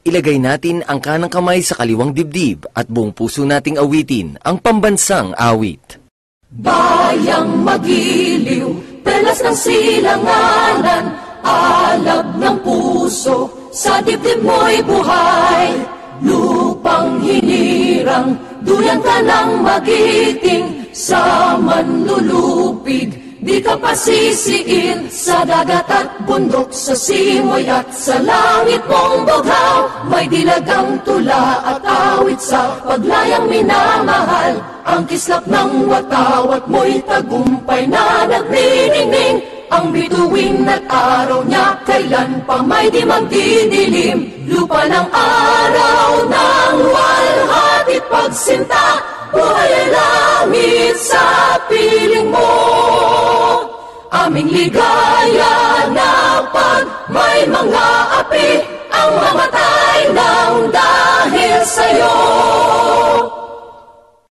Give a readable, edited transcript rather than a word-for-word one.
Ilagay natin ang kanang kamay sa kaliwang dibdib at buong puso nating awitin ang pambansang awit. Bayang magiliw, perlas ng silanganan, alab ng puso, sa dibdib mo'y buhay. Lupang hinirang, duyan ka ng magiting, sa manlulupig, di ka pasisiin. Sa dagat at bundok, sa simoy at sa langit mong bughaw, may dilagang tula at awit sa paglayang minamahal. Ang kislap ng watawat mo'y tagumpay na nagniningning. Ang bituin at araw niya kailan pa may di magdidilim. Lupa ng araw ng walhati pagsinta, buhay ay langit sa piling mo. Aming ligaya na pag may mga api, ang mga